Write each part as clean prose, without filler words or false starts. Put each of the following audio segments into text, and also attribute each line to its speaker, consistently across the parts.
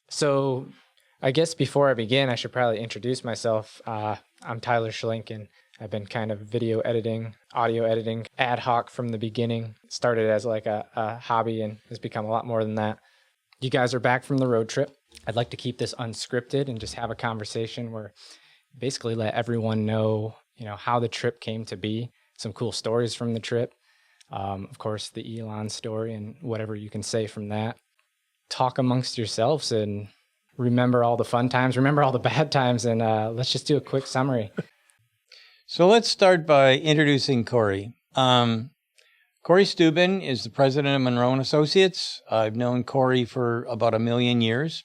Speaker 1: So I guess before I begin, I should probably introduce myself. I'm Tyler Schlink, and I've been kind of video editing, audio editing, ad hoc from the beginning. Started as like a hobby and has become a lot more than that. You guys are back from the road trip. I'd like to keep this unscripted and just have a conversation where basically let everyone know, how the trip came to be, some cool stories from the trip. Of course, the Elon story and whatever you can say from that. Talk amongst yourselves and remember all the fun times, remember all the bad times, and let's just do a quick summary.
Speaker 2: So let's start by introducing Cory. Cory Steuben is the president of Munro & Associates. I've known Cory for about 1 million years.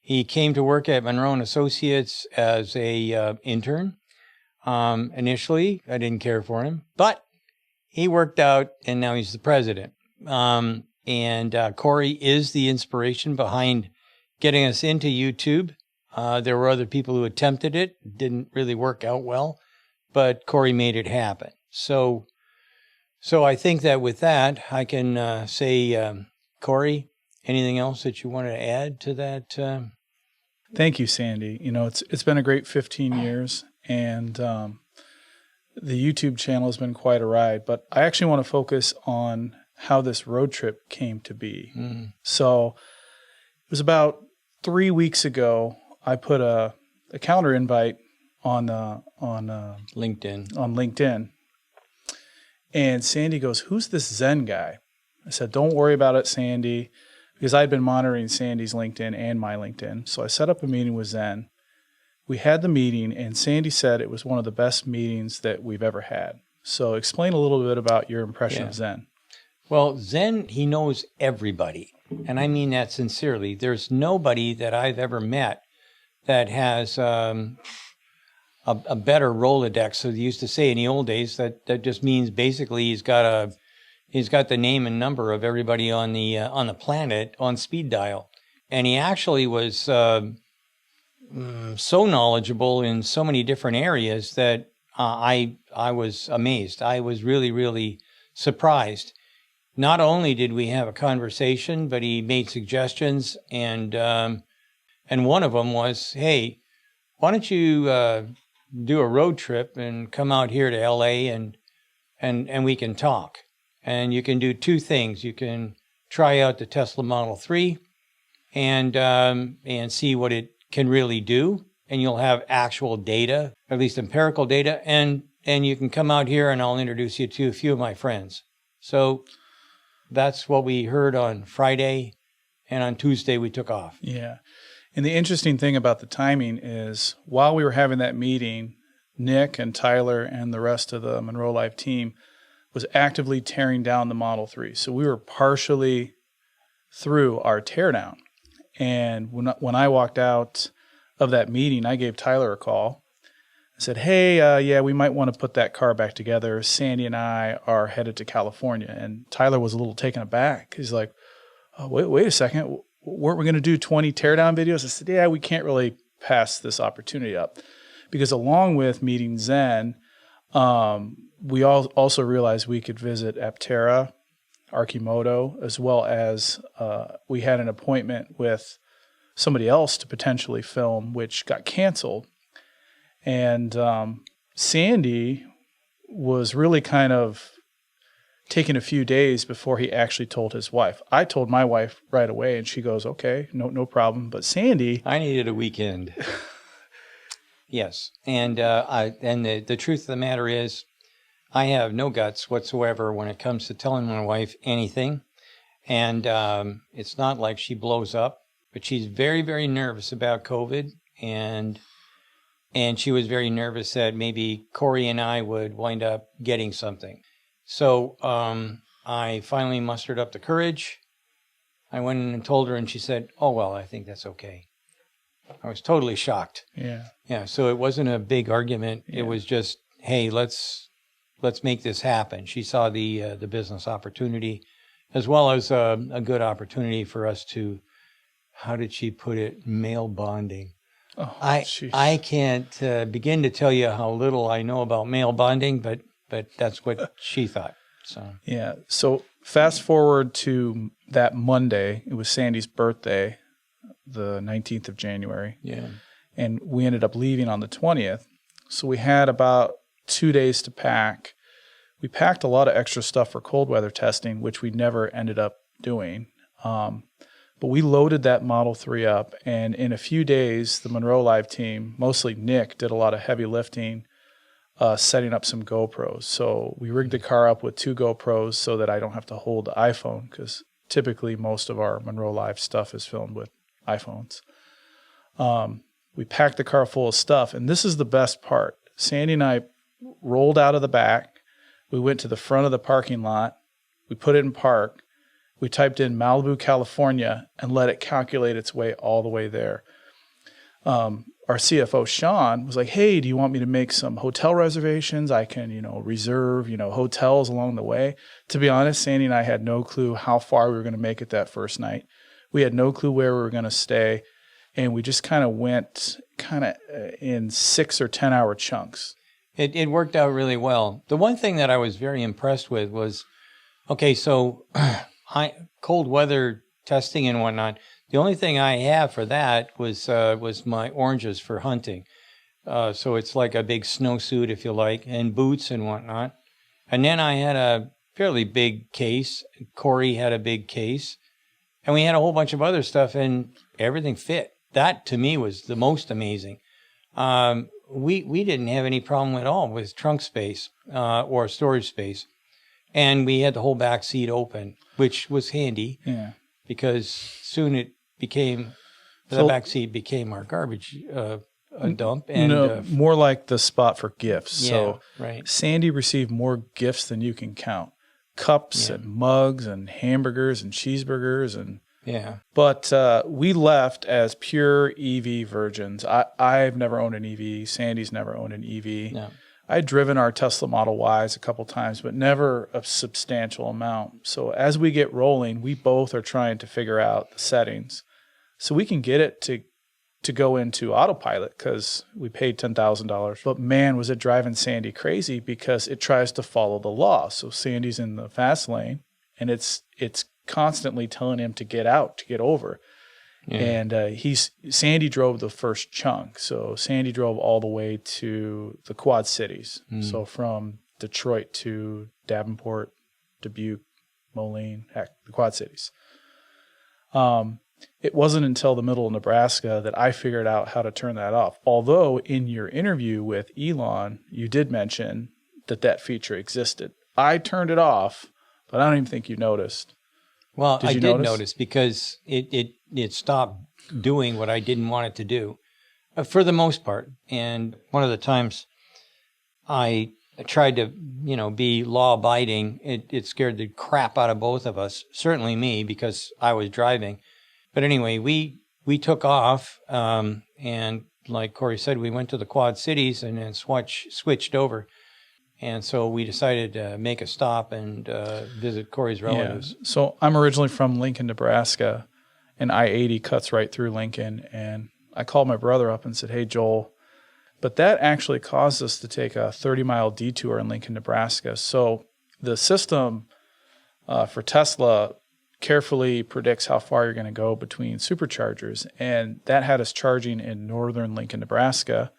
Speaker 2: He came to work at Munro & Associates as a intern. Initially, I didn't care for him, but he worked out, and now he's the president. Cory is the inspiration behind getting us into YouTube. There were other people who attempted it. Didn't really work out well, but Cory made it happen. So I think that with that, I can say, Cory, anything else that you want to add to that?
Speaker 3: Thank you, Sandy. It's been a great 15 years, and the YouTube channel has been quite a ride. But I actually want to focus on how this road trip came to be. So it was about 3 weeks ago. I put a calendar invite on LinkedIn. And Sandy goes, "Who's this Zen guy?" I said, "Don't worry about it, Sandy," because I'd been monitoring Sandy's LinkedIn and my LinkedIn. So I set up a meeting with Zen. We had the meeting, and Sandy said it was one of the best meetings that we've ever had. So explain a little bit about your impression of Zen.
Speaker 2: Well, Zen, he knows everybody. And I mean that sincerely. There's nobody that I've ever met that has a better Rolodex. So they used to say in the old days that just means basically he's got the name and number of everybody on the planet on speed dial. And he actually was so knowledgeable in so many different areas that I was amazed. I was really, really surprised. Not only did we have a conversation, but he made suggestions, and one of them was, "Hey, why don't you do a road trip and come out here to LA and we can talk. And you can do two things. You can try out the Tesla Model 3 and see what it can really do, and you'll have actual data, at least empirical data, and you can come out here and I'll introduce you to a few of my friends." So that's what we heard on Friday, and on Tuesday we took off.
Speaker 3: Yeah. And the interesting thing about the timing is while we were having that meeting, Nick and Tyler and the rest of the Munro Live team was actively tearing down the Model 3. So we were partially through our teardown. And when I walked out of that meeting, I gave Tyler a call. I said, "Hey, we might want to put that car back together. Sandy and I are headed to California." And Tyler was a little taken aback. He's like, "Oh, wait a second. Weren't we going to do 20 teardown videos?" I said, "Yeah, we can't really pass this opportunity up." Because along with meeting Zen, we also realized we could visit Aptera, Arcimoto, as well as we had an appointment with somebody else to potentially film, which got canceled. And Sandy was really kind of taking a few days before he actually told his wife. I told my wife right away, and she goes, "Okay, no problem." But Sandy,
Speaker 2: I needed a weekend. Yes, and the truth of the matter is, I have no guts whatsoever when it comes to telling my wife anything, and it's not like she blows up, but she's very, very nervous about COVID, and she was very nervous that maybe Cory and I would wind up getting something. So I finally mustered up the courage. I went in and told her, and she said, "Oh, well, I think that's okay." I was totally shocked. Yeah. So it wasn't a big argument. Yeah. It was just, "Hey, let's make this happen." She saw the business opportunity, as well as a good opportunity for us to, how did she put it, male bonding.
Speaker 3: Oh,
Speaker 2: I can't begin to tell you how little I know about male bonding, but that's what she thought. So
Speaker 3: yeah. So fast forward to that Monday. It was Sandy's birthday. the 19th of January.
Speaker 2: Yeah.
Speaker 3: And we ended up leaving on the 20th. So we had about 2 days to pack. We packed a lot of extra stuff for cold weather testing, which we never ended up doing. But we loaded that Model 3 up, and in a few days, the Munro Live team, mostly Nick, did a lot of heavy lifting, setting up some GoPros. So we rigged the car up with 2 GoPros so that I don't have to hold the iPhone, because typically most of our Munro Live stuff is filmed with iPhones. We packed the car full of stuff, and this is the best part. Sandy and I rolled out of the back. We went to the front of the parking lot. We put it in park. We typed in Malibu, California, and let it calculate its way all the way there. Our CFO, Sean, was like, hey, do you want me to make some hotel reservations? I can, reserve, hotels along the way. To be honest, Sandy and I had no clue how far we were going to make it that first night. We had no clue where we were going to stay. And we just kind of went in 6 or 10 hour chunks.
Speaker 2: It worked out really well. The one thing that I was very impressed with was, okay, so cold weather testing and whatnot. The only thing I have for that was my oranges for hunting. So it's like a big snowsuit, if you like, and boots and whatnot. And then I had a fairly big case. Cory had a big case. And we had a whole bunch of other stuff, and everything fit. That, to me, was the most amazing. We didn't have any problem at all with trunk space or storage space. And we had the whole back seat open, which was handy because soon it became, the back seat became our garbage dump. And
Speaker 3: more like the spot for gifts.
Speaker 2: Yeah,
Speaker 3: so
Speaker 2: right.
Speaker 3: Sandy received more gifts than you can count. Cups and mugs and hamburgers and cheeseburgers and But we left as pure EV virgins. I've never owned an EV. Sandy's never owned an EV.
Speaker 2: No.
Speaker 3: I'd driven our Tesla Model Ys a couple times, but never a substantial amount. So as we get rolling, we both are trying to figure out the settings so we can get it to go into Autopilot, because we paid $10,000. But man, was it driving Sandy crazy, because it tries to follow the law. So Sandy's in the fast lane, and it's constantly telling him to get out, to get over. Yeah. And Sandy drove the first chunk. So Sandy drove all the way to the Quad Cities. So from Detroit to Davenport, Dubuque, Moline, heck, the Quad Cities. It wasn't until the middle of Nebraska that I figured out how to turn that off. Although in your interview with Elon, you did mention that feature existed. I turned it off, but I don't even think you noticed.
Speaker 2: Well, I did notice because it stopped doing what I didn't want it to do for the most part. And one of the times I tried to, be law-abiding, it scared the crap out of both of us, certainly me, because I was driving. But anyway, we took off, and like Cory said, we went to the Quad Cities and then switched over. And so we decided to make a stop and visit Cory's relatives.
Speaker 3: Yeah. So I'm originally from Lincoln, Nebraska, and I-80 cuts right through Lincoln. And I called my brother up and said, hey, Joel. But that actually caused us to take a 30-mile detour in Lincoln, Nebraska. So the system for Tesla carefully predicts how far you're going to go between superchargers. And that had us charging in northern Lincoln, Nebraska.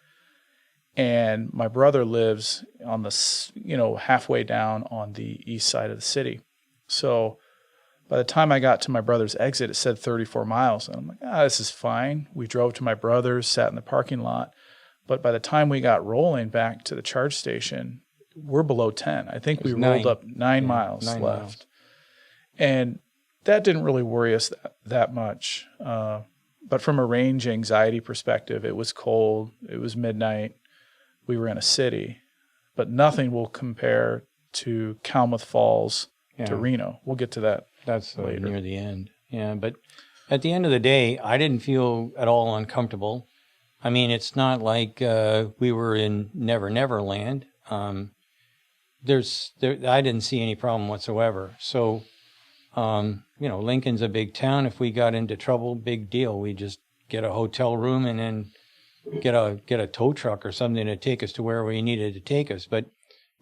Speaker 3: And my brother lives on the, halfway down on the east side of the city. So by the time I got to my brother's exit, it said 34 miles. And I'm like, this is fine. We drove to my brother's, sat in the parking lot. But by the time we got rolling back to the charge station, we're below 10. I think we rolled up 9 miles left. And that didn't really worry us that much. But from a range anxiety perspective, it was cold. It was midnight. We were in a city, but nothing will compare to Kalmouth Falls to Reno. We'll get to that.
Speaker 2: That's later. Near the end. Yeah, but at the end of the day, I didn't feel at all uncomfortable. I mean, it's not like we were in Never Land. I didn't see any problem whatsoever. So, Lincoln's a big town. If we got into trouble, big deal. We just get a hotel room and then get a tow truck or something to take us to where we needed to take us. But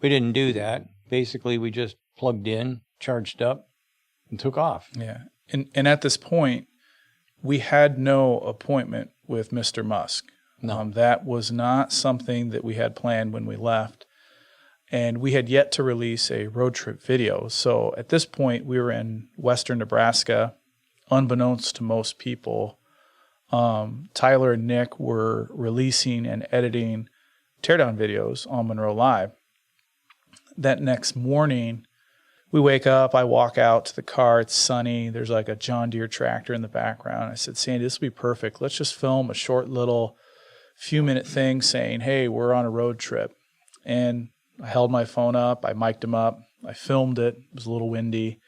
Speaker 2: we didn't do that. Basically, we just plugged in, charged up, and took off.
Speaker 3: Yeah. And at this point, we had no appointment with Mr. Musk.
Speaker 2: No.
Speaker 3: That was not something that we had planned when we left. And we had yet to release a road trip video. So at this point, we were in western Nebraska, unbeknownst to most people. Tyler and Nick were releasing and editing teardown videos on Monroe Live. That next morning, we wake up, I walk out to the car, it's sunny, there's like a John Deere tractor in the background. I said, Sandy, this will be perfect. Let's just film a short little few-minute thing saying, hey, we're on a road trip. And I held my phone up, I mic'd him up, I filmed it, it was a little windy.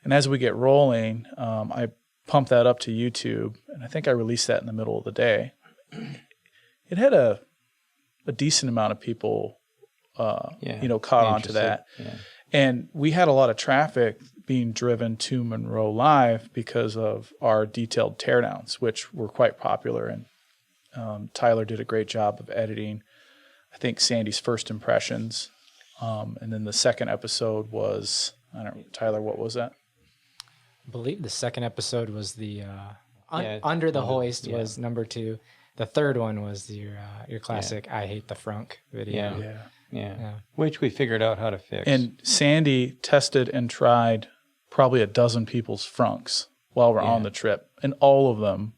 Speaker 3: And as we get rolling, I pumped that up to YouTube, and I think I released that in the middle of the day. It had a decent amount of people, caught onto that. Yeah. And we had a lot of traffic being driven to Monroe Live because of our detailed teardowns, which were quite popular. And Tyler did a great job of editing, I think, Sandy's first impressions. And then the second episode was, I don't know, Tyler, what was that?
Speaker 1: I believe the second episode was the Under the Hoist was number 2. The third one was your classic I Hate the Frunk video.
Speaker 2: Yeah. Which we figured out how to fix.
Speaker 3: And Sandy tested and tried probably a dozen people's frunks while we're on the trip, and all of them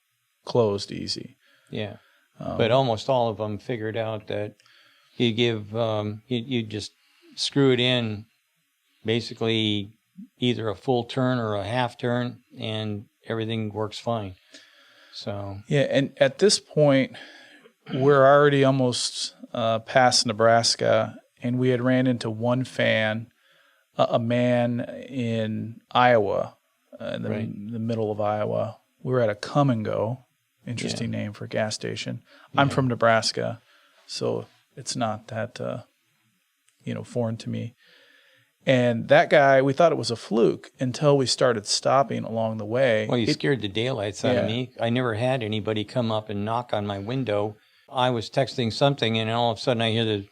Speaker 3: closed easy.
Speaker 2: Yeah. But almost all of them figured out that you give, you just screw it in basically either a full turn or a half turn, and everything works fine. So. Yeah,
Speaker 3: and at this point, we're already almost past Nebraska, and we had ran into one fan, a man in Iowa, in the middle of Iowa. We were at a Come and Go, interesting name for a gas station. I'm from Nebraska, so it's not that foreign to me. And that guy, we thought it was a fluke until we started stopping along the way.
Speaker 2: Well, you scared the daylights out of me. I never had anybody come up and knock on my window. I was texting something, and all of a sudden I hear the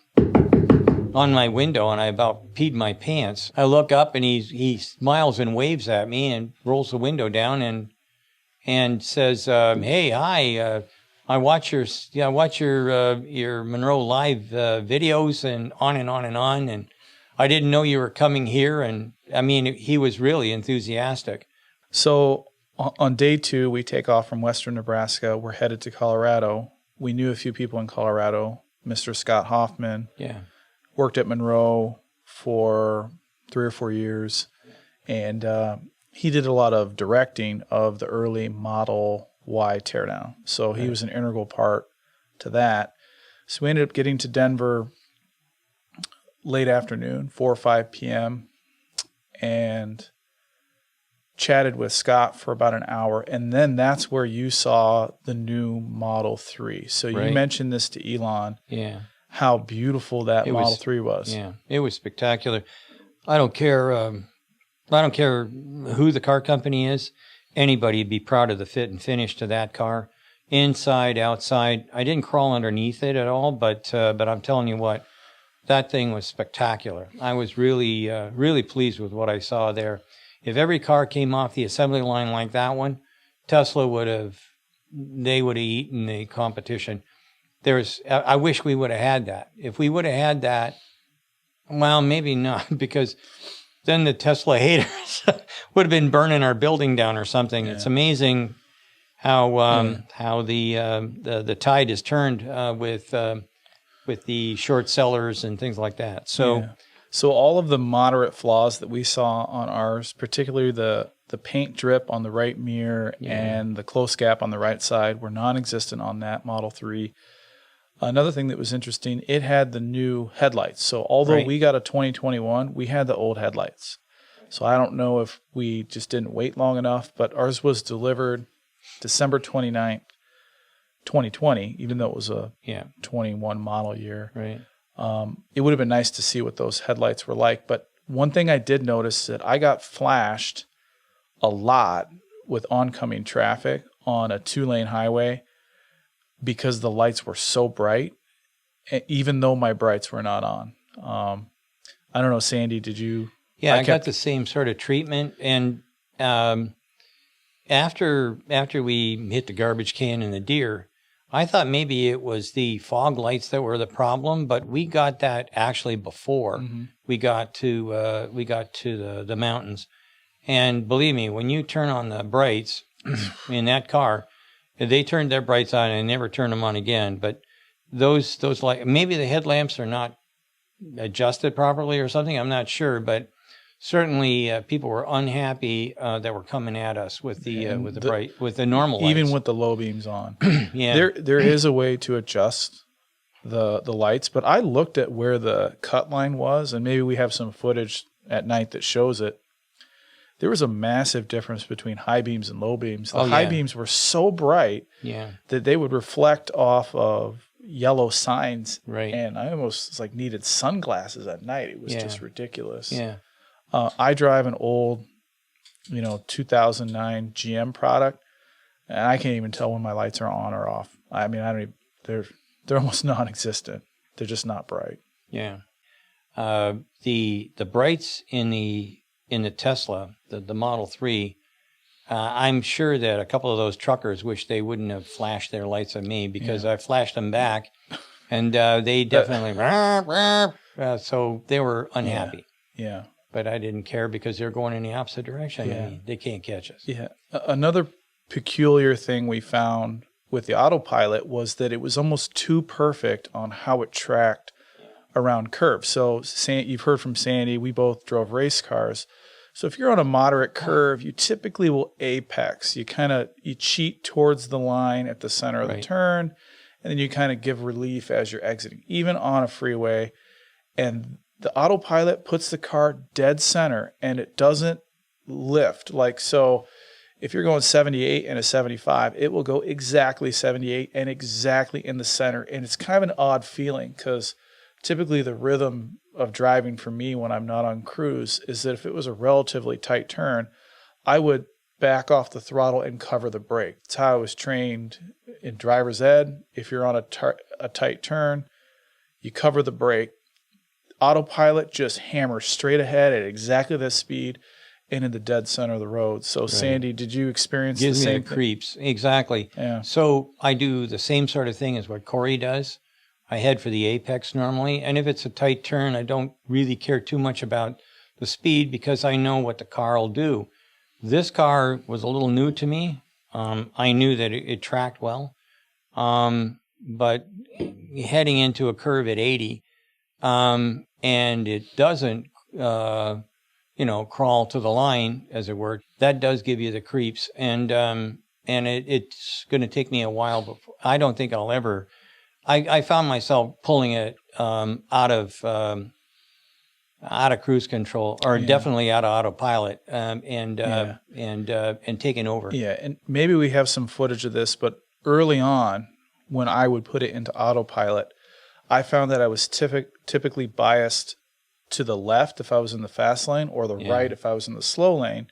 Speaker 2: on my window, and I about peed my pants. I look up, and he smiles and waves at me and rolls the window down and says, "Hey, hi. I watch your Monroe Live videos and on and on and on, and I didn't know you were coming here." And I mean, he was really enthusiastic.
Speaker 3: So on day 2, we take off from western Nebraska. We're headed to Colorado. We knew a few people in Colorado. Mr. Scott Hoffman worked at Monroe for 3 or 4 years, and he did a lot of directing of the early Model Y teardown. So he was an integral part to that. So we ended up getting to Denver late afternoon, 4 or 5 p.m., and chatted with Scott for about an hour. And then that's where you saw the new Model 3. So you mentioned this to Elon.
Speaker 2: Yeah.
Speaker 3: How beautiful that Model 3 was.
Speaker 2: Yeah, it was spectacular. I don't care who the car company is. Anybody would be proud of the fit and finish to that car. Inside, outside. I didn't crawl underneath it at all, but I'm telling you what, that thing was spectacular. I was really, really pleased with what I saw there. If every car came off the assembly line like that one, Tesla would have eaten the competition. I wish we would have had that. If we would have had that, well, maybe not, because then the Tesla haters would have been burning our building down or something. Yeah. It's amazing how the tide is turned with the short sellers and things like that. So
Speaker 3: all of the moderate flaws that we saw on ours, particularly the paint drip on the right mirror and the close gap on the right side, were non-existent on that Model 3. Another thing that was interesting, it had the new headlights. So although we got a 2021, we had the old headlights. So I don't know if we just didn't wait long enough, but ours was delivered December 29th, 2020, even though it was a 21 model year.
Speaker 2: Right.
Speaker 3: It would have been nice to see what those headlights were like. But one thing I did notice is that I got flashed a lot with oncoming traffic on a 2-lane highway because the lights were so bright, even though my brights were not on. I don't know, Sandy, did you?
Speaker 2: Yeah, I got the same sort of treatment. And after we hit the garbage can and the deer, I thought maybe it was the fog lights that were the problem, but we got that actually before we got to the mountains. And believe me, when you turn on the brights in that car, they turned their brights on and never turned them on again. But those light, maybe the headlamps are not adjusted properly or something. I'm not sure, but certainly people were unhappy that were coming at us with the normal lights.
Speaker 3: Even with the low beams on.
Speaker 2: Yeah.
Speaker 3: There is a way to adjust the lights, but I looked at where the cut line was, and maybe we have some footage at night that shows it. There was a massive difference between high beams and low beams. The high beams were so bright that they would reflect off of yellow signs. Right. And I almost needed sunglasses at night. It was just ridiculous. Yeah. I drive an old, 2009 GM product, and I can't even tell when my lights are on or off. I mean, I don't even, they're almost non-existent. They're just not bright.
Speaker 2: Yeah. The brights in the Tesla, the Model 3, I'm sure that a couple of those truckers wish they wouldn't have flashed their lights at me, because I flashed them back, and they definitely, so they were unhappy.
Speaker 3: Yeah.
Speaker 2: But I didn't care because they're going in the opposite direction. Yeah. I mean, they can't catch us.
Speaker 3: Yeah. Another peculiar thing we found with the Autopilot was that it was almost too perfect on how it tracked around curves. So you've heard from Sandy, we both drove race cars. So if you're on a moderate curve, you typically will apex. You cheat towards the line at the center of the turn, and then you kind of give relief as you're exiting, even on a freeway. And the Autopilot puts the car dead center, and it doesn't lift. So if you're going 78 and a 75, it will go exactly 78 and exactly in the center. And it's kind of an odd feeling, because typically the rhythm of driving for me when I'm not on cruise is that if it was a relatively tight turn, I would back off the throttle and cover the brake. That's how I was trained in driver's ed. If you're on a tight turn, you cover the brake. Autopilot just hammers straight ahead at exactly that speed and in the dead center of the road. So, Sandy, did you experience the same thing?
Speaker 2: Gives me the creeps. Exactly.
Speaker 3: Yeah.
Speaker 2: So I do the same sort of thing as what Cory does. I head for the apex normally, and if it's a tight turn, I don't really care too much about the speed because I know what the car will do. This car was a little new to me. I knew that it tracked well, but heading into a curve at 80, and it doesn't, crawl to the line, as it were, that does give you the creeps. And it's going to take me a while before, I don't think I'll ever, I found myself pulling it out of cruise control, or definitely out of autopilot, and taking over.
Speaker 3: Yeah, and maybe we have some footage of this, but early on, when I would put it into autopilot, I found that I was typically biased to the left if I was in the fast lane, or the right if I was in the slow lane.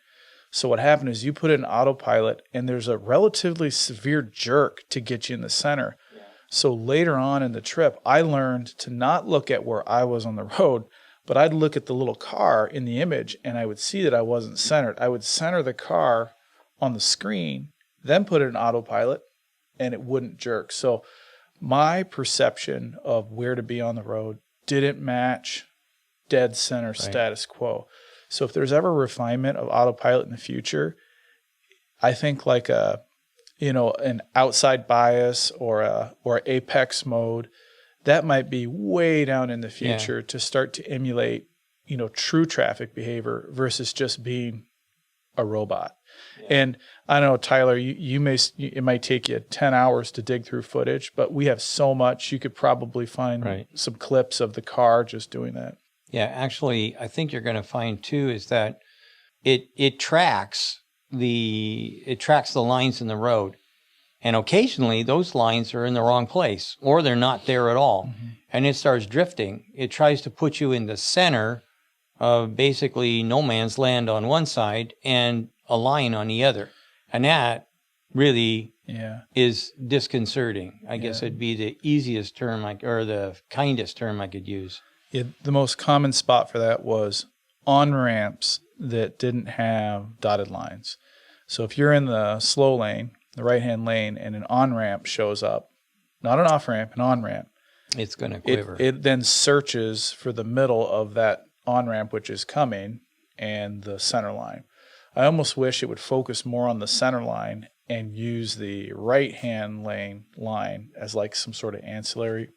Speaker 3: So what happened is you put it in autopilot, and there's a relatively severe jerk to get you in the center. Yeah. So later on in the trip, I learned to not look at where I was on the road, but I'd look at the little car in the image, and I would see that I wasn't centered. I would center the car on the screen, then put it in autopilot, and it wouldn't jerk. So my perception of where to be on the road didn't match dead center status quo. So if there's ever refinement of autopilot in the future, I think like an outside bias or apex mode, that might be way down in the future to start to emulate, true traffic behavior versus just being a robot. Yeah. And I know, Tyler, it might take you 10 hours to dig through footage, but we have so much. You could probably find some clips of the car just doing that.
Speaker 2: Yeah, actually, I think you're going to find too is that it tracks the lines in the road, and occasionally those lines are in the wrong place or they're not there at all, and it starts drifting. It tries to put you in the center of basically no man's land on one side and a line on the other, and that really is disconcerting. I guess it'd be the easiest term, or the kindest term I could use.
Speaker 3: Yeah, the most common spot for that was on ramps that didn't have dotted lines. So if you're in the slow lane, the right-hand lane, and an on-ramp shows up, not an off-ramp, an on-ramp,
Speaker 2: it's going to quiver.
Speaker 3: It then searches for the middle of that on-ramp, which is coming, and the center line. I almost wish it would focus more on the center line and use the right-hand line as like some sort of ancillary,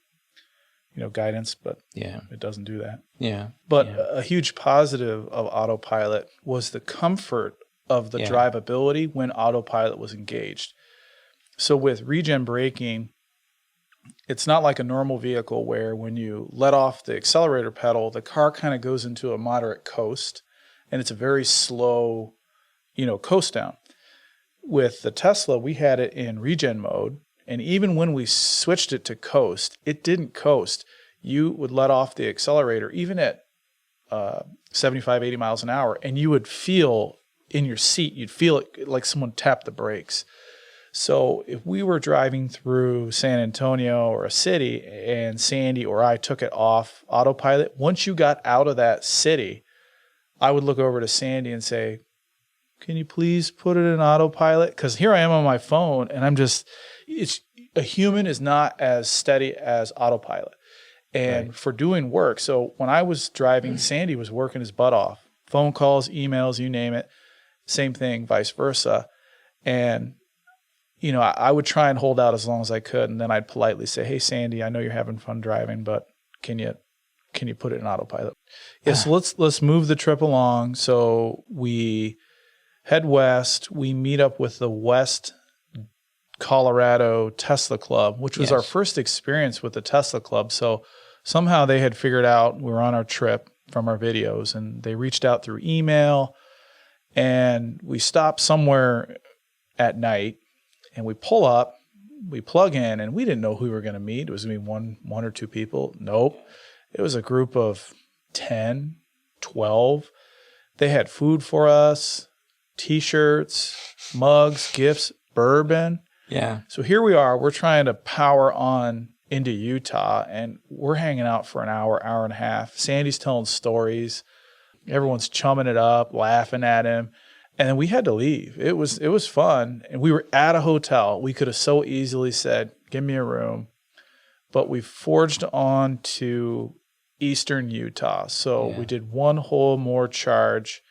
Speaker 3: guidance, but it doesn't do that.
Speaker 2: Yeah.
Speaker 3: But a huge positive of Autopilot was the comfort of the drivability when Autopilot was engaged. So with regen braking, it's not like a normal vehicle where when you let off the accelerator pedal, the car kind of goes into a moderate coast, and it's a very slow, coast down. With the Tesla, we had it in regen mode, and even when we switched it to coast, it didn't coast. You would let off the accelerator, even at 75, 80 miles an hour, and you would feel in your seat, you'd feel it like someone tapped the brakes. So if we were driving through San Antonio or a city and Sandy or I took it off Autopilot, once you got out of that city, I would look over to Sandy and say, can you please put it in Autopilot? Because here I am on my phone, and a human is not as steady as Autopilot. And for doing work, so when I was driving, Sandy was working his butt off. Phone calls, emails, you name it. Same thing, vice versa. And I would try and hold out as long as I could, and then I'd politely say, hey, Sandy, I know you're having fun driving, but can you put it in Autopilot? Yeah, so let's move the trip along. So we head west. We meet up with the West Colorado Tesla Club, which was our first experience with the Tesla Club. So somehow they had figured out we were on our trip from our videos, and they reached out through email, and we stopped somewhere at night. And we pull up, we plug in, and we didn't know who we were going to meet. It was going to be one or two people. Nope. It was a group of 10, 12. They had food for us, T-shirts, mugs, gifts, bourbon.
Speaker 2: Yeah.
Speaker 3: So here we are. We're trying to power on into Utah, and we're hanging out for an hour, hour and a half. Sandy's telling stories. Everyone's chumming it up, laughing at him. And then we had to leave. It was fun. And we were at a hotel. We could have so easily said, give me a room. But we forged on to eastern Utah. So we did one whole more charge.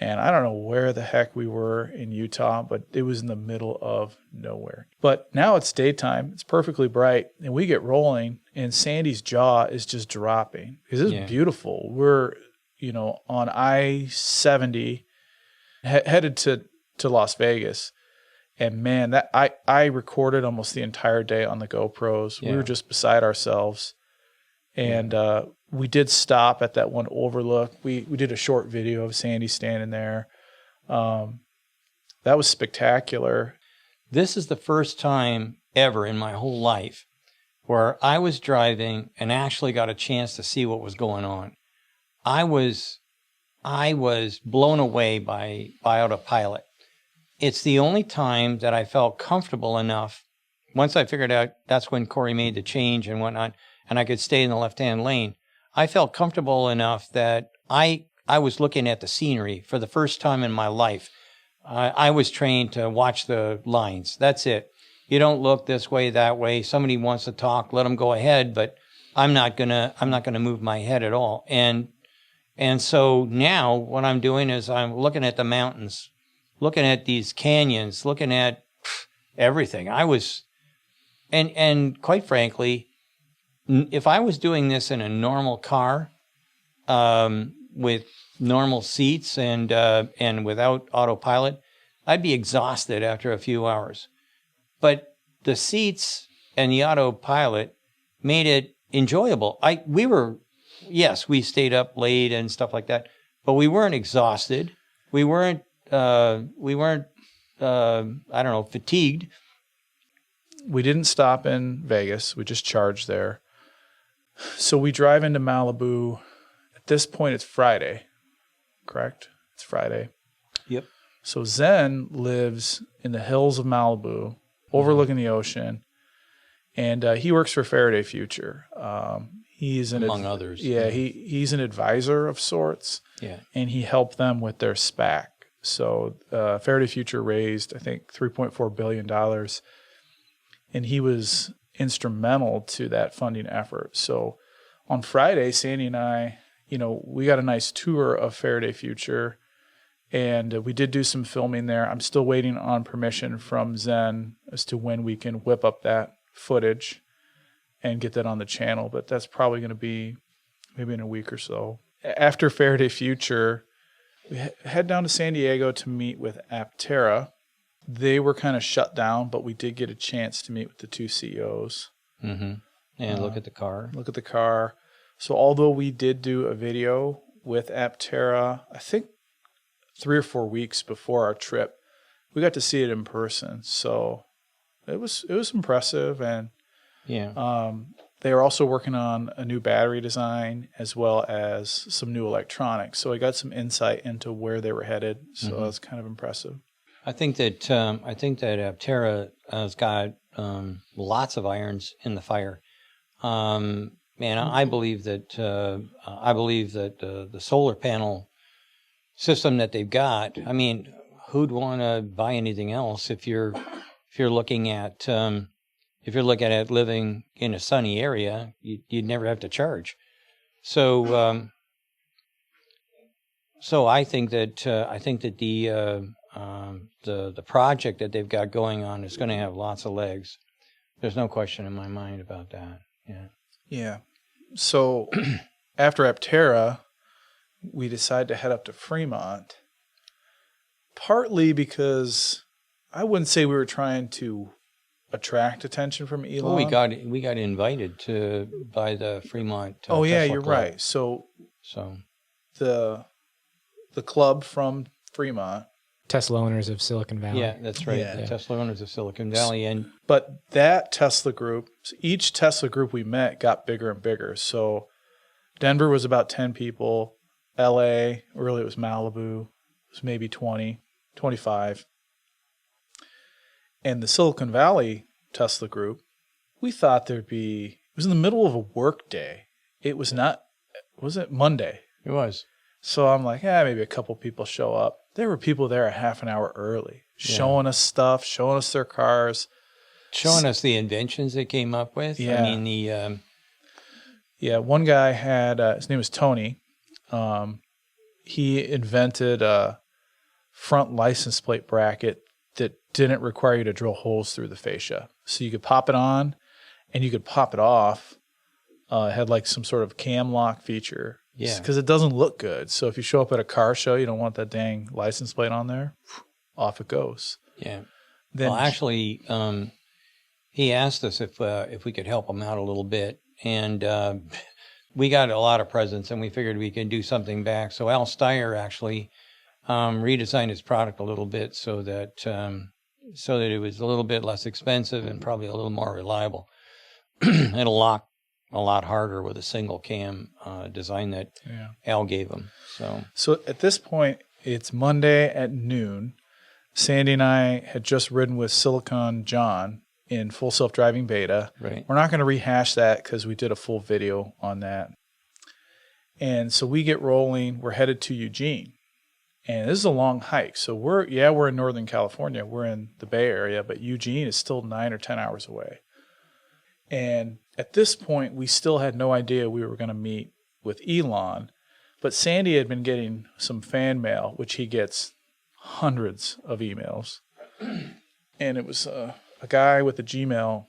Speaker 3: And I don't know where the heck we were in Utah, but it was in the middle of nowhere. But now it's daytime. It's perfectly bright. And we get rolling, and Sandy's jaw is just dropping. Because it's beautiful. We're, on I-70, headed to Las Vegas, and man, that I recorded almost the entire day on the GoPros. We were just beside ourselves, and we did stop at that one overlook. We did a short video of Sandy standing there. That was spectacular.
Speaker 2: This is the first time ever in my whole life where I was driving and actually got a chance to see what was going on. I was blown away by Autopilot. It's the only time that I felt comfortable enough. Once I figured out that's when Cory made the change and whatnot, and I could stay in the left-hand lane, I felt comfortable enough that I was looking at the scenery for the first time in my life. I was trained to watch the lines. That's it. You don't look this way, that way. Somebody wants to talk, let them go ahead, but I'm not gonna move my head at all. And so now what I'm doing is I'm looking at the mountains, looking at these canyons, looking at everything. And quite frankly, if I was doing this in a normal car, with normal seats and without Autopilot, I'd be exhausted after a few hours. But the seats and the Autopilot made it enjoyable. We stayed up late and stuff like that, but we weren't exhausted. We weren't fatigued.
Speaker 3: We didn't stop in Vegas. We just charged there. So we drive into Malibu. At this point, it's Friday, correct? It's Friday.
Speaker 2: Yep.
Speaker 3: So Zen lives in the hills of Malibu, overlooking the ocean, and he works for Faraday Future. He's
Speaker 2: among others.
Speaker 3: Yeah, he's an advisor of sorts.
Speaker 2: Yeah,
Speaker 3: and he helped them with their SPAC. So Faraday Future raised, I think, $3.4 billion. And he was instrumental to that funding effort. So on Friday, Sandy and I, we got a nice tour of Faraday Future. And we did do some filming there. I'm still waiting on permission from Zen as to when we can whip up that footage and get that on the channel. But that's probably going to be maybe in a week or so. After Faraday Future, we head down to San Diego to meet with Aptera. They were kind of shut down, but we did get a chance to meet with the two CEOs.
Speaker 2: Mm-hmm. And look at the car.
Speaker 3: Look at the car. So although we did do a video with Aptera, I think 3 or 4 weeks before our trip, we got to see it in person. So it was impressive. And they were also working on a new battery design as well as some new electronics. So I got some insight into where they were headed. So that was kind of impressive.
Speaker 2: I think that Aptera has got lots of irons in the fire. And I believe that the solar panel system that they've got, I mean, who'd want to buy anything else if you're looking at living in a sunny area, you'd never have to charge. So I think that the project that they've got going on is going to have lots of legs. There's no question in my mind about that.
Speaker 3: Yeah. So after Aptera, we decided to head up to Fremont, partly because I wouldn't say we were trying to attract attention from Elon.
Speaker 2: Well, we got invited by the Fremont.
Speaker 3: Oh yeah,
Speaker 2: Tesla
Speaker 3: you're
Speaker 2: Club.
Speaker 3: right. So the club from Fremont,
Speaker 1: Tesla owners of Silicon Valley.
Speaker 2: Yeah, that's right.
Speaker 3: Yeah.
Speaker 2: The Tesla owners of Silicon Valley,
Speaker 3: but that Tesla group, each Tesla group we met got bigger and bigger. So Denver was about 10 people. LA, really it was Malibu, it was maybe 20, 25. And the Silicon Valley Tesla group, we thought it was in the middle of a work day. It was not, was it Monday?
Speaker 2: It was.
Speaker 3: So I'm like, maybe a couple people show up. There were people there a half an hour early, showing us stuff, showing us their cars.
Speaker 2: Showing us the inventions they came up with.
Speaker 3: Yeah.
Speaker 2: I mean,
Speaker 3: one guy had, his name was Tony. He invented a front license plate bracket that didn't require you to drill holes through the fascia. So you could pop it on and you could pop it off. It had like some sort of cam lock feature.
Speaker 2: Yeah.
Speaker 3: Because it doesn't look good. So if you show up at a car show, you don't want that dang license plate on there, off it goes.
Speaker 2: Yeah.
Speaker 3: Then,
Speaker 2: well, actually, he asked us if we could help him out a little bit. And we got a lot of presents, and we figured we could do something back. So Al Steyer actually redesigned his product a little bit so that it was a little bit less expensive and probably a little more reliable. It'll lock a lot harder with a single cam design that Al gave him. So
Speaker 3: at this point, it's Monday at noon. Sandy and I had just ridden with Silicon John in full self-driving beta.
Speaker 2: Right.
Speaker 3: We're not going to rehash that because we did a full video on that. And so we get rolling. We're headed to Eugene. And this is a long hike. So we're in Northern California. We're in the Bay Area, but Eugene is still 9 or 10 hours away. And at this point, we still had no idea we were going to meet with Elon. But Sandy had been getting some fan mail, which he gets hundreds of emails. And it was a guy with a Gmail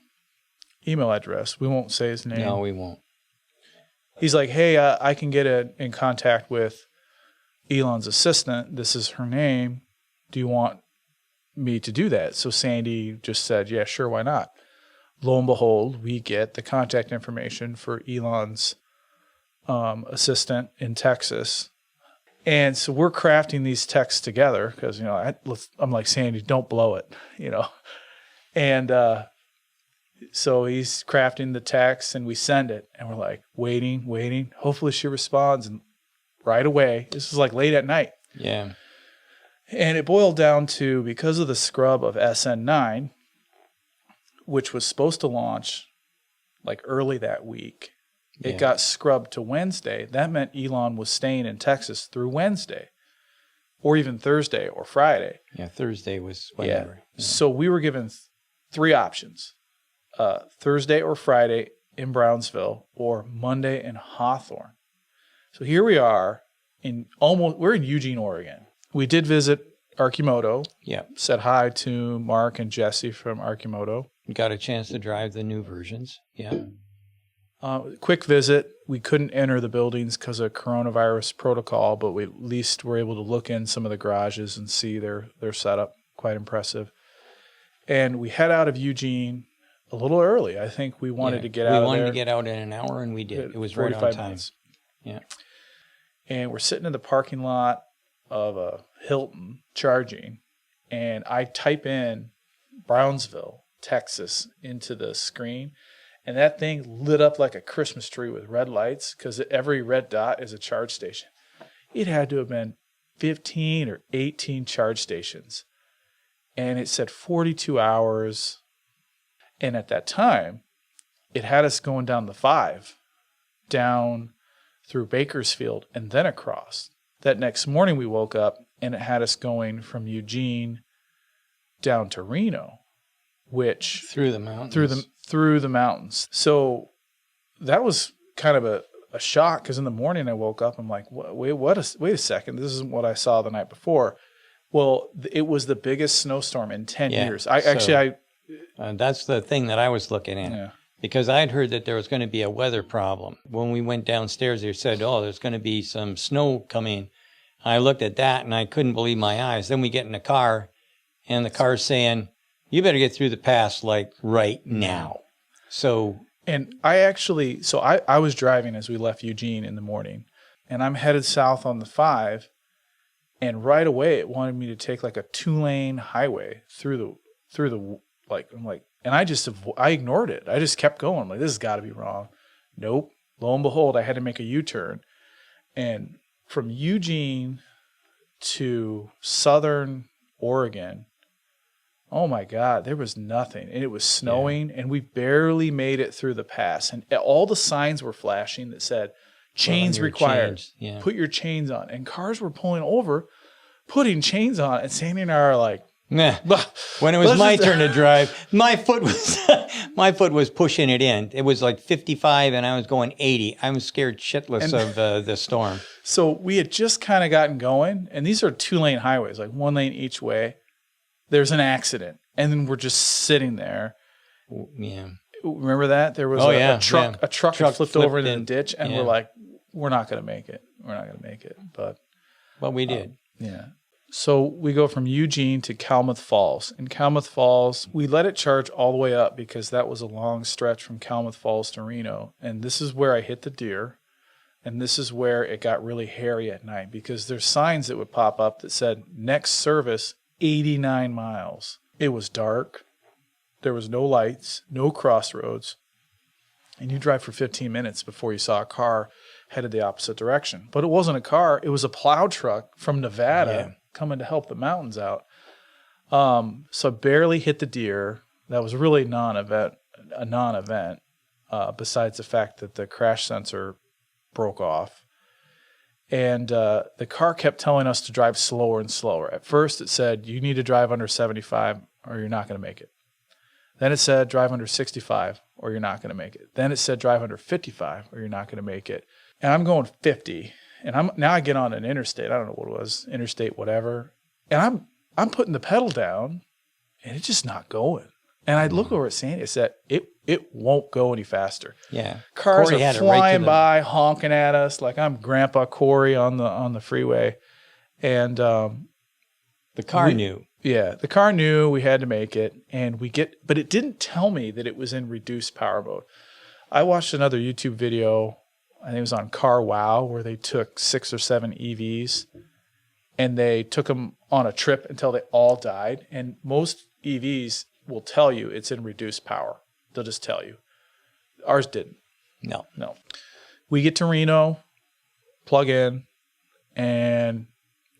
Speaker 3: email address. We won't say his name.
Speaker 2: No, we won't.
Speaker 3: He's like, hey, I can get in contact with Elon's assistant. This is her name. Do you want me to do that? So Sandy just said, yeah, sure, why not? Lo and behold, we get the contact information for Elon's assistant in Texas. And so we're crafting these texts together because, I'm like, Sandy, don't blow it, And so he's crafting the text and we send it. And we're like, waiting. Hopefully she responds. And right away, this is like late at night.
Speaker 2: Yeah.
Speaker 3: And it boiled down to, because of the scrub of SN9, which was supposed to launch like early that week, it got scrubbed to Wednesday. That meant Elon was staying in Texas through Wednesday. or even Thursday or Friday.
Speaker 2: Yeah, Thursday was whatever.
Speaker 3: Yeah. So we were given 3 options, Thursday or Friday in Brownsville or Monday in Hawthorne. So here we are we're in Eugene, Oregon. We did visit Arcimoto.
Speaker 2: Yeah.
Speaker 3: Said hi to Mark and Jesse from Arcimoto.
Speaker 2: Got a chance to drive the new versions. Yeah.
Speaker 3: Quick visit. We couldn't enter the buildings because of coronavirus protocol, but we at least were able to look in some of the garages and see their setup. Quite impressive. And we head out of Eugene a little early. I think we wanted to get out of there.
Speaker 2: We wanted to get out in an hour, and we did. It was right on time.
Speaker 3: Minutes.
Speaker 2: Yeah.
Speaker 3: And we're sitting in the parking lot of a Hilton charging, and I type in Brownsville, Texas into the screen, and that thing lit up like a Christmas tree with red lights because every red dot is a charge station. It had to have been 15 or 18 charge stations, and it said 42 hours. And at that time, it had us going down the 5, down through Bakersfield, and then across. That next morning we woke up, and it had us going from Eugene down to Reno, which
Speaker 2: through the mountains.
Speaker 3: Through the mountains. So that was kind of a shock, because in the morning I woke up, I'm like, wait a second, this isn't what I saw the night before. Well, it was the biggest snowstorm in 10 years.
Speaker 2: That's the thing that I was looking at.
Speaker 3: Yeah.
Speaker 2: Because I'd heard that there was going to be a weather problem. When we went downstairs, they said, there's going to be some snow coming. I looked at that, and I couldn't believe my eyes. Then we get in the car, and the car's saying, you better get through the pass, like, right now. So...
Speaker 3: And I was driving as we left Eugene in the morning, and I'm headed south on the 5, and right away it wanted me to take like a 2-lane highway through the and I ignored it. I just kept going. I'm like, this has got to be wrong. Nope. Lo and behold, I had to make a U-turn. And from Eugene to southern Oregon, oh my God, there was nothing. And it was snowing, and we barely made it through the pass. And all the signs were flashing that said, chains required.
Speaker 2: Yeah.
Speaker 3: Put your chains on. And cars were pulling over, putting chains on. And Sandy and I are like,
Speaker 2: nah. When it was my turn to drive, my foot was pushing it in. It was like 55, and I was going 80. I was scared shitless of the storm.
Speaker 3: So we had just kind of gotten going, and these are 2-lane highways, like 1 lane each way. There's an accident, and then we're just sitting there.
Speaker 2: Yeah.
Speaker 3: Remember that? There was a truck that flipped over in the ditch, and we're like, we're not going to make it. We're not going to make it. But
Speaker 2: we did.
Speaker 3: Yeah. So we go from Eugene to Klamath Falls. In Klamath Falls, we let it charge all the way up because that was a long stretch from Klamath Falls to Reno. And this is where I hit the deer. And this is where it got really hairy at night, because there's signs that would pop up that said, next service, 89 miles. It was dark. There was no lights, no crossroads. And you drive for 15 minutes before you saw a car headed the opposite direction. But it wasn't a car. It was a plow truck from Nevada coming to help the mountains out. So I barely hit the deer. That was really a non-event, besides the fact that the crash sensor broke off. And the car kept telling us to drive slower and slower. At first it said, you need to drive under 75 or you're not going to make it. Then it said, drive under 65 or you're not going to make it. Then it said, drive under 55 or you're not going to make it. And I'm going 50. And now I get on an interstate. I don't know what it was, interstate whatever. And I'm putting the pedal down, and it's just not going. And I look over at Sandy. It said, it won't go any faster.
Speaker 2: Yeah,
Speaker 3: cars are flying by, honking at us like I'm Grandpa Cory on the freeway. And
Speaker 2: the car knew.
Speaker 3: Yeah, the car knew we had to make it, but it didn't tell me that it was in reduced power mode. I watched another YouTube video. I think it was on Car Wow, where they took 6 or 7 EVs and they took them on a trip until they all died. And most EVs will tell you it's in reduced power. They'll just tell you. Ours didn't.
Speaker 2: No.
Speaker 3: We get to Reno, plug in, and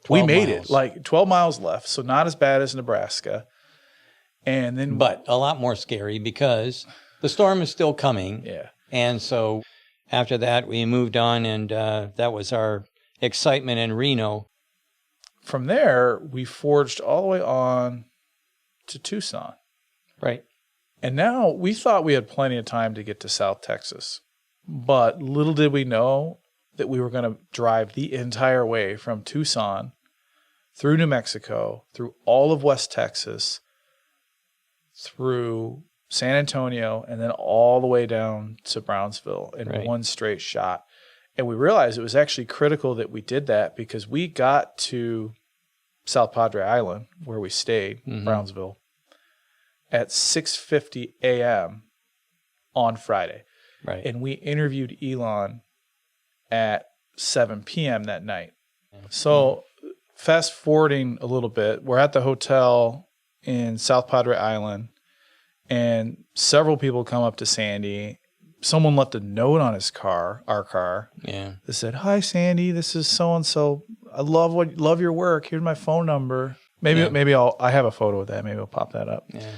Speaker 3: we made it. Like 12 miles left, so not as bad as Nebraska. And then,
Speaker 2: but a lot more scary because the storm is still coming.
Speaker 3: Yeah.
Speaker 2: And so after that, we moved on, and that was our excitement in Reno.
Speaker 3: from there, we forged all the way on to Tucson.
Speaker 2: Right.
Speaker 3: And now we thought we had plenty of time to get to South Texas. But little did we know that we were going to drive the entire way from Tucson through New Mexico, through all of West Texas, through San Antonio, and then all the way down to Brownsville in one straight shot. And we realized it was actually critical that we did that because we got to South Padre Island, where we stayed, Brownsville, at 6:50 a.m. on Friday.
Speaker 2: Right.
Speaker 3: And we interviewed Elon at 7 p.m. that night. So fast forwarding a little bit, we're at the hotel in South Padre Island, and several people come up to Sandy. Someone left a note on his car, our car.
Speaker 2: Yeah.
Speaker 3: That said, "Hi, Sandy. This is so and so. I love your work. Here's my phone number." Maybe I have a photo of that. Maybe I'll pop that up.
Speaker 2: Yeah.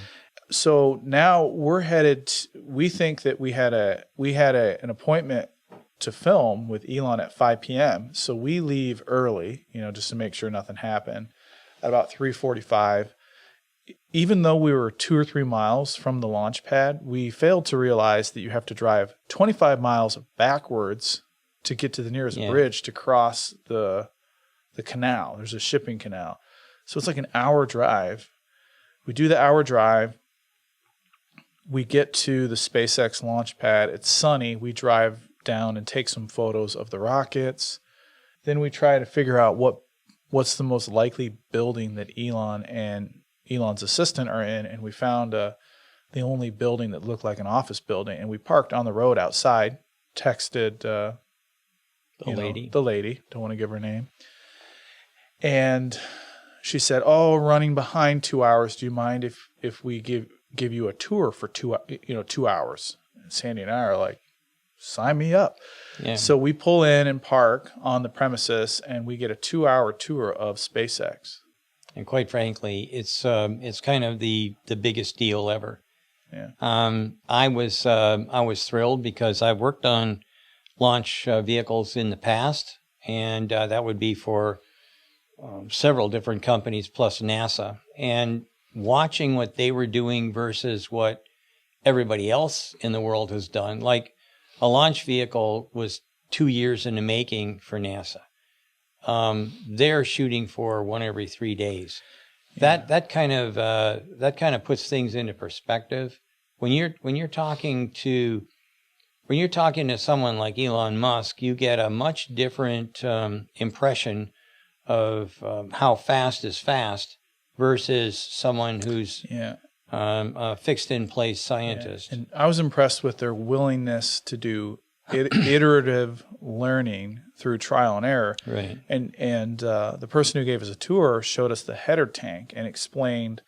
Speaker 3: So now we're headed. We think that we had an appointment to film with Elon at 5 p.m. So we leave early, just to make sure nothing happened. At about 3:45. Even though we were 2 or 3 miles from the launch pad, we failed to realize that you have to drive 25 miles backwards to get to the nearest bridge to cross the canal. There's a shipping canal. So it's like an hour drive. We do the hour drive. We get to the SpaceX launch pad. It's sunny. We drive down and take some photos of the rockets. Then we try to figure out what's the most likely building that Elon and Elon's assistant are in, and we found the only building that looked like an office building, and we parked on the road outside, texted the lady, don't want to give her name, and she said, "Oh, running behind 2 hours. Do you mind if we give you a tour for 2 hours?" And Sandy and I are like, "Sign me up." Yeah. So we pull in and park on the premises, and we get a 2-hour tour of SpaceX.
Speaker 2: And quite frankly, it's kind of the biggest deal ever.
Speaker 3: Yeah.
Speaker 2: I was thrilled because I've worked on launch vehicles in the past, and that would be for several different companies plus NASA. And watching what they were doing versus what everybody else in the world has done, like a launch vehicle was 2 years in the making for NASA. They're shooting for 1 every 3 days. Yeah. That kind of puts things into perspective. When you're talking to someone like Elon Musk, you get a much different impression of how fast is fast versus someone who's a fixed in place scientist.
Speaker 3: Yeah. And I was impressed with their willingness to do iterative learning through trial and error.
Speaker 2: Right.
Speaker 3: And the person who gave us a tour showed us the header tank and explained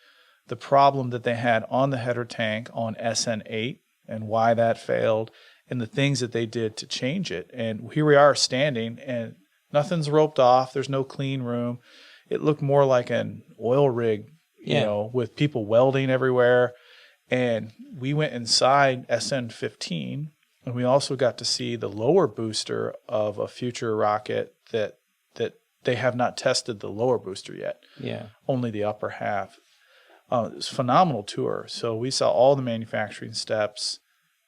Speaker 3: the problem that they had on the header tank on SN8 and why that failed and the things that they did to change it. And here we are standing and nothing's roped off. There's no clean room. It looked more like an oil rig, with people welding everywhere. And we went inside SN15. And we also got to see the lower booster of a future rocket that they have not tested the lower booster yet.
Speaker 2: Yeah. Only
Speaker 3: the upper half. It was a phenomenal tour. So we saw all the manufacturing steps.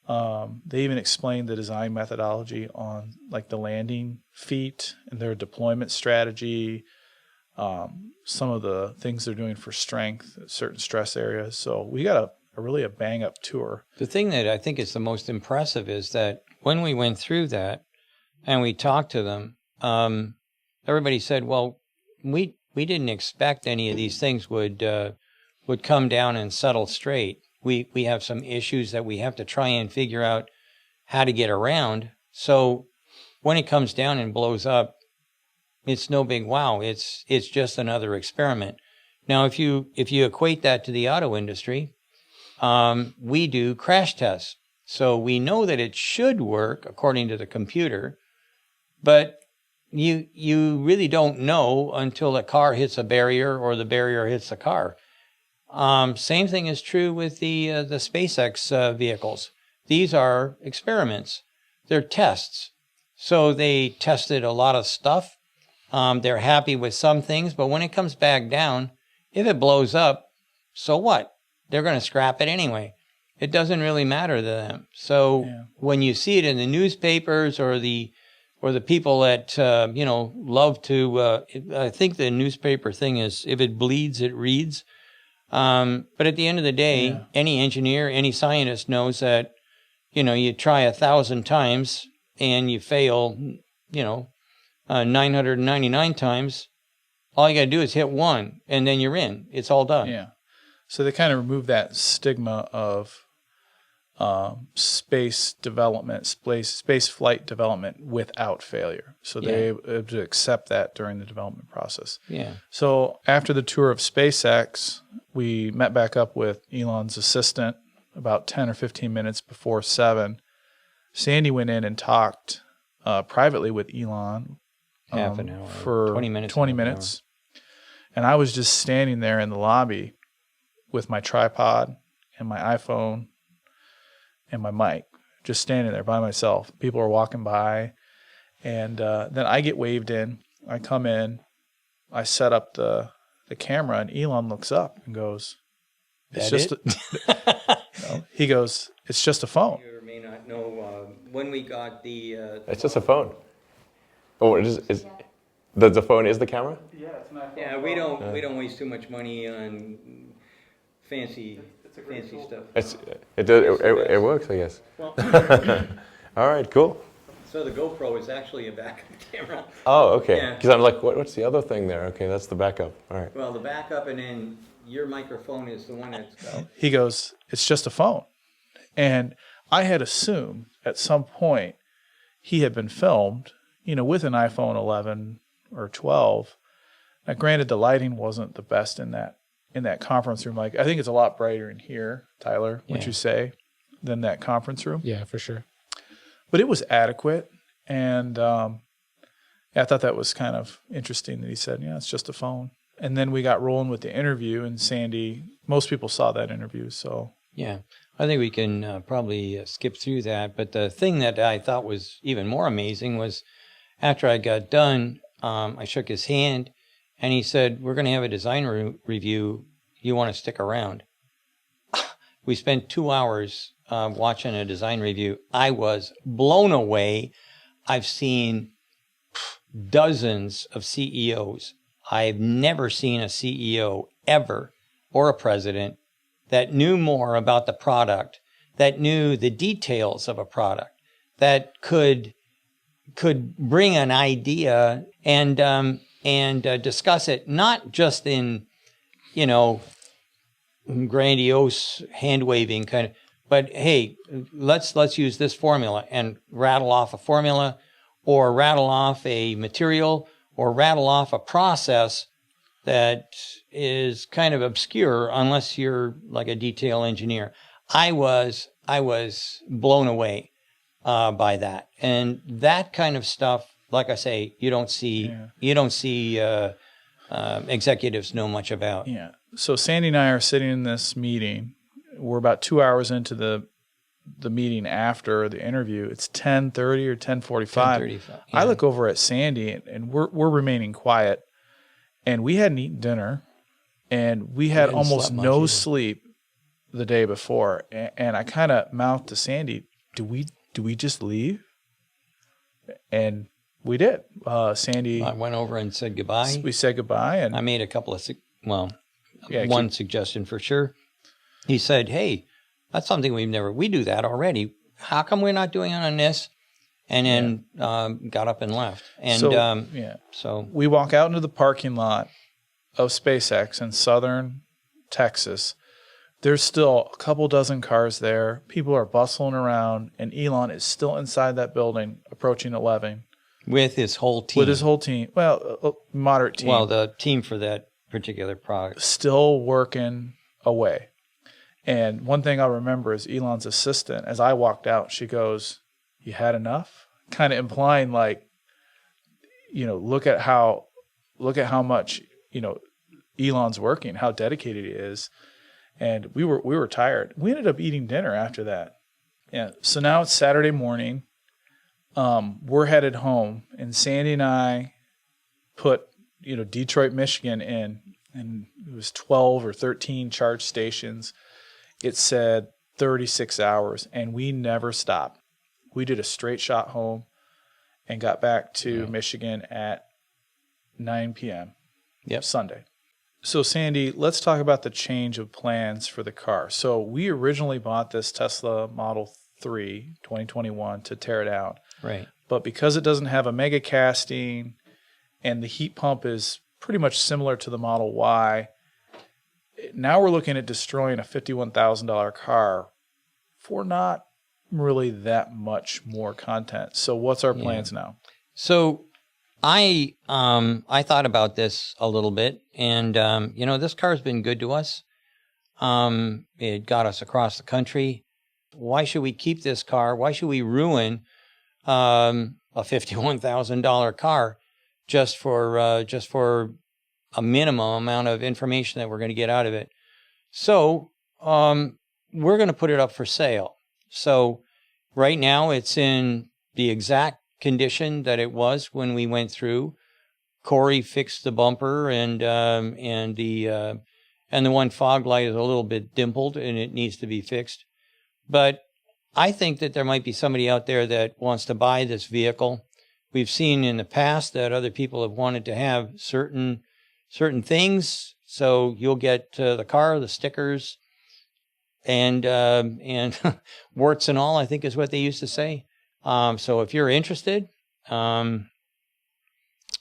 Speaker 3: They even explained the design methodology on like the landing feet and their deployment strategy. Some of the things they're doing for strength, certain stress areas. So we got a bang-up tour.
Speaker 2: The thing that I think is the most impressive is that when we went through that and we talked to them, everybody said, well, we didn't expect any of these things would come down and settle straight. We have some issues that we have to try and figure out how to get around. So when it comes down and blows up, it's no big wow. It's just another experiment. Now, if you equate that to the auto industry, we do crash tests. So we know that it should work according to the computer, but you really don't know until the car hits a barrier or the barrier hits the car. Same thing is true with the SpaceX vehicles. These are experiments. They're tests. So they tested a lot of stuff. They're happy with some things, but when it comes back down, if it blows up, so what? They're going to scrap it anyway. It doesn't really matter to them. So when you see it in the newspapers or the people that love to, I think the newspaper thing is if it bleeds, it reads. But at the end of the day, any engineer, any scientist knows that you try 1,000 times and you fail, 999 times. All you got to do is hit one, and then you're in. It's all done.
Speaker 3: Yeah. So they kind of remove that stigma of space development, space flight development without failure. So they have to accept that during the development process.
Speaker 2: Yeah.
Speaker 3: So after the tour of SpaceX, we met back up with Elon's assistant about 10 or 15 minutes before 7. Sandy went in and talked privately with Elon
Speaker 2: half an hour
Speaker 3: for
Speaker 2: 20 minutes.
Speaker 3: 20 minutes. And I was just standing there in the lobby with my tripod and my iPhone and my mic, just standing there by myself. People are walking by, and then I get waved in. I come in, I set up the camera, and Elon looks up and goes, "It's just." He goes, "It's just a phone."
Speaker 2: You may not know when we got the.
Speaker 4: It's just a phone. Oh, it is. The phone is the camera?
Speaker 3: Yeah, it's my phone.
Speaker 2: Yeah, we don't waste too much money on fancy stuff.
Speaker 4: It works, I guess.
Speaker 2: Well,
Speaker 4: all right, cool.
Speaker 2: so the GoPro is actually a backup camera.
Speaker 4: Oh, okay.
Speaker 2: Yeah.
Speaker 4: Because I'm like, what's the other thing there? Okay, that's the backup. All right.
Speaker 2: Well, the backup, and then your microphone is the one that's.
Speaker 3: He goes, "It's just a phone," and I had assumed at some point he had been filmed, with an iPhone 11 or 12. Now, granted, the lighting wasn't the best in that conference room. Like, I think it's a lot brighter in here, Tyler, would you say, than that conference room?
Speaker 1: Yeah, for sure.
Speaker 3: But it was adequate, and I thought that was kind of interesting that he said, "Yeah, it's just a phone." And then we got rolling with the interview, and Sandy, most people saw that interview, so.
Speaker 2: Yeah, I think we can probably skip through that. But the thing that I thought was even more amazing was after I got done, I shook his hand, and he said, "We're going to have a design review. You want to stick around?" We spent 2 hours watching a design review. I was blown away. I've seen dozens of CEOs. I've never seen a CEO ever, or a president, that knew more about the product, that knew the details of a product, that could bring an idea and discuss it, not just in, grandiose hand waving kind of, but hey, let's use this formula and rattle off a formula, or rattle off a material, or rattle off a process that is kind of obscure unless you're like a detail engineer. I was blown away by that, and that kind of stuff. Like I say, you don't see executives know much about.
Speaker 3: Yeah. So Sandy and I are sitting in this meeting. We're about 2 hours into the meeting after the interview. It's 10:30 or 10:45.
Speaker 2: 10:35.
Speaker 3: I look over at Sandy, and we're remaining quiet, and we hadn't eaten dinner, and we had almost no sleep the day before. And I kind of mouthed to Sandy, "Do we just leave?" And we did. Sandy.
Speaker 2: I went over and said goodbye.
Speaker 3: We said goodbye, and
Speaker 2: I made a couple of one suggestion for sure. He said, "Hey, that's something we do that already. How come we're not doing it on this?" And then got up and left. And so
Speaker 3: we walk out into the parking lot of SpaceX in southern Texas. There's still a couple dozen cars there. People are bustling around, and Elon is still inside that building, approaching 11.
Speaker 2: with his whole team.
Speaker 3: Well, a moderate team.
Speaker 2: Well, the team for that particular product.
Speaker 3: Still working away. And one thing I'll remember is Elon's assistant, as I walked out, she goes, "You had enough?" Kind of implying like, look at how much, Elon's working, how dedicated he is. And we were tired. We ended up eating dinner after that. Yeah. So now it's Saturday morning. We're headed home, and Sandy and I put, Detroit, Michigan in, and it was 12 or 13 charge stations. It said 36 hours, and we never stopped. We did a straight shot home and got back to Michigan at 9 p.m. Sunday. So, Sandy, let's talk about the change of plans for the car. So we originally bought this Tesla Model 3 2021 to tear it out.
Speaker 2: Right.
Speaker 3: But because it doesn't have a mega casting and the heat pump is pretty much similar to the Model Y, now we're looking at destroying a $51,000 car for not really that much more content. So what's our plans now?
Speaker 2: So I thought about this a little bit, and this car's been good to us. It got us across the country. Why should we keep this car? Why should we ruin a $51,000 car just for a minimum amount of information that we're going to get out of it? So we're going to put it up for sale. So right now it's in the exact condition that it was when we went through. Cory fixed the bumper, and the one fog light is a little bit dimpled and it needs to be fixed. But I think that there might be somebody out there that wants to buy this vehicle. We've seen in the past that other people have wanted to have certain things. So you'll get the car, the stickers, and warts and all, I think is what they used to say. So if you're interested,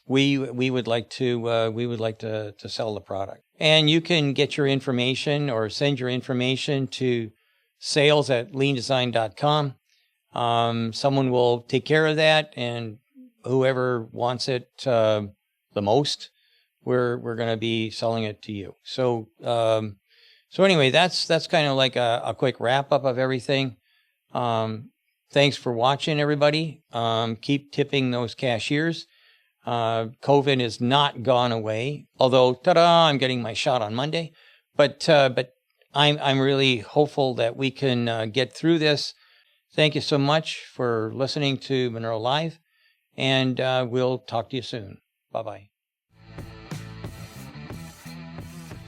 Speaker 2: we would like to sell the product. And you can get your information or send your information to sales@leandesign.com. Someone will take care of that, and whoever wants it the most, we're going to be selling it to you. So anyway, that's kind of like a quick wrap up of everything. Thanks for watching, everybody. Keep tipping those cashiers. COVID has not gone away, although I'm getting my shot on Monday. But I'm really hopeful that we can get through this. Thank you so much for listening to Munro Live, and we'll talk to you soon. Bye-bye.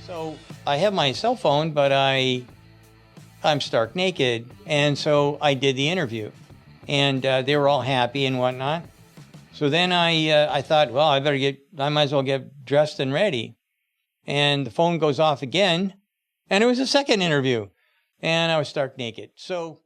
Speaker 2: So I have my cell phone, but I'm stark naked, and so I did the interview, and they were all happy and whatnot. So then I thought, well, I might as well get dressed and ready, and the phone goes off again, and it was a second interview, and I was stark naked. So